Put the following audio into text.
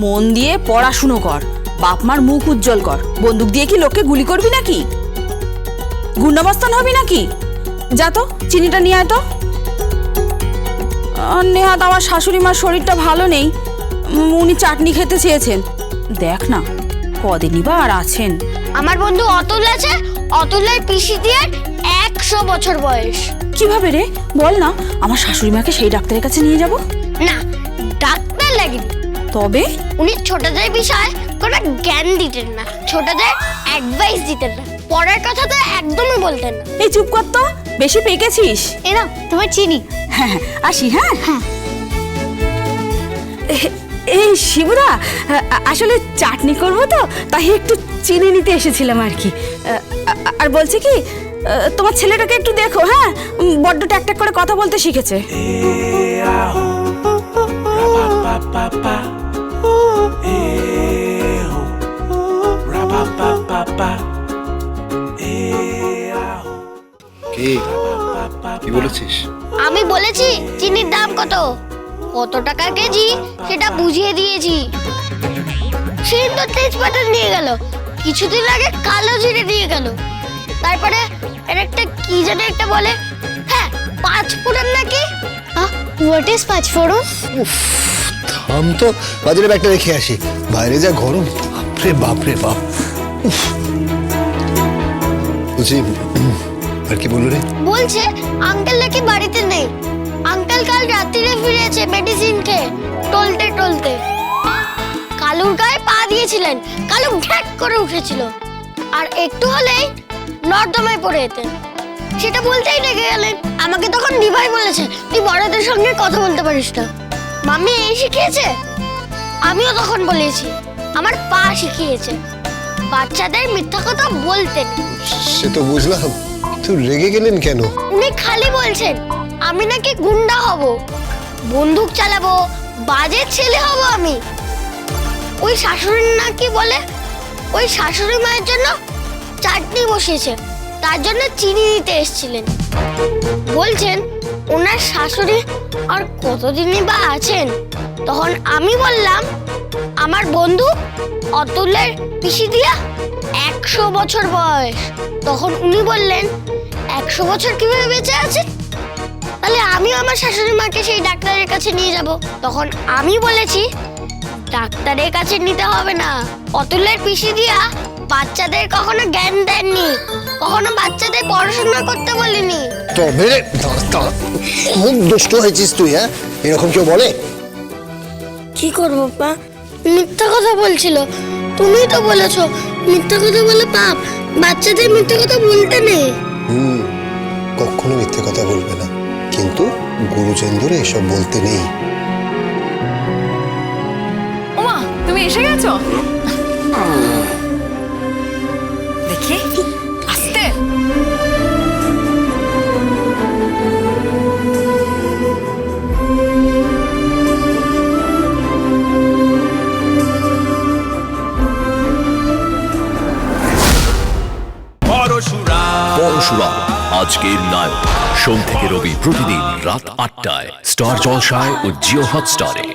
মন দিয়ে পড়াশুনো কর, বাপ মার মুখ উজ্জ্বল কর। বন্দুক দিয়ে কি লোককে গুলি করবি নাকি? গুন্ডামস্তান হবি নাকি? যা তো চিনিটা নিয়ে আয় তো। নেহাত আমার শাশুড়ি মার শরীরটা ভালো নেই, উনি চাটনি খেতে চেয়েছেন। দেখ না কদিনই বা আর আছেন। আমার বন্ধু অতুল আছে, অতুলের পিসি দিয়ে 100 বছর বয়স। কিভাবে রে বল না, আমার শাশুড়ি মাকে সেই ডাক্তারের কাছে নিয়ে যাব। না, ডাক্তার লাগেনি। তবে উনি ছোটদের বিষয়ে কোনো জ্ঞান দিতেন না, ছোটদের অ্যাডভাইস দিতেন না, পড়ার কথা তো একদমই বলতেন না। এই চুপ কর তো, বেশি পেকেছিস। এ নাও তোমার চিনি। হ্যাঁ হ্যাঁ আসি। হ্যাঁ হ্যাঁ এই শিবুদা, আসলে চাটনি করব তো, তাই একটু চিনি নিতে এসেছিলাম আর কি। আর বলছি কি, তোমার ছেলেটাকে একটু দেখো। হ্যাঁ, বড্ড ট্যাক করে কথা বলতে শিখেছে। কি বলেছিস? আমি বলেছি চিনির দাম কত কত টাকা কেজি সেটা বুঝিয়ে দিয়েছি। সেই তো তেজপাতা নিয়ে গেল, কিছুদিন আগে কালো জিরে দিয়ে গেল, তারপরে এর একটা কি জানে একটা বলে, হ্যাঁ 5 ফোড়ন নাকি। হোয়াট ইজ 5 ফোড়ন? থাম তো, বাজারে ব্যাগটা রেখে আসি, বাইরে যা গরম। বাপরে বাপরে বাপ। বুঝি আর কি বললো রে? বলছে আঙ্কেল নাকি বাড়িতে নেই, আঙ্কেল কাল রাত্রিরে ফিরেছে মেডিসিন খেয়ে টলতে টলতে। কালুর গায়ে পা দিয়েছিলেন, কালু ঘ্যাক করে উঠেছিল, আর একটু হলেই নর্দমায় পড়ে যেতেন। সেটা বলতেই লেগে গেলেন। আমাকে তখন দিভাই বলেছে তুই বড়দের সঙ্গে কথা বলতে পারিস না, মাম্মি এই শিখিয়েছে। আমিও তখন বলেছি আমার পা শিখিয়েছে। বাচ্চাদের মিথ্যা কথা বলতে নেই। সে তো বুঝলাম, তুই রেগে গেলেন কেন? উনি খালি বলছেন আমি নাকি গুন্ডা হব, বন্দুক চালাবো, বাজে ছেলে হব আমি। ওই শাশুড়ি নাকি বলে ওই শাশুড়ি মায়ের জন্য চাটনি বসিয়েছে, তার জন্য চিনি নিতে এসেছিলেন। বলছেন ওনার শাশুড়ি আর কতদিনই বা আছেন। তখন আমি বললাম আমার বন্ধু অতুলের পিসি দিয়া 100 বছর বয়স। তখন উনি বললেন 100 বছর কিভাবে বেঁচে আছে, তাহলে আমিও আমার শাশুড়ি মাকে সেই ডাক্তারের কাছে নিয়ে যাব। তখন আমি বলেছি ডাক্তারের কাছে নিতে হবে না, অতুলের পিসি দিয়া বাচ্চাদের কখনো জ্ঞান দেননি, কখনো বাচ্চাদের পড়াশোনা করতে বলিনি। তবে খুব দুষ্ট হয়েছিস তুই। হ্যাঁ, এরকম কেউ বলে? কি করবো পা, মিথ্যা কথা বলছিল। তুমি তো বলেছো মিথ্যা কথা বলে পাপ, বাচ্চাদের মিথ্যা কথা বলতে নেই। কখনো মিথ্যে কথা বলবে না, কিন্তু গুরুজন ধরে এসব বলতে নেই। ওমা তুমি এসে গেছো, দেখি আস্তে। পরশুরাম আজকের নায়ক, সোম থেকে রবি প্রতিদিন রাত 8টায় স্টার জলসায় ও জিও হটস্টারে।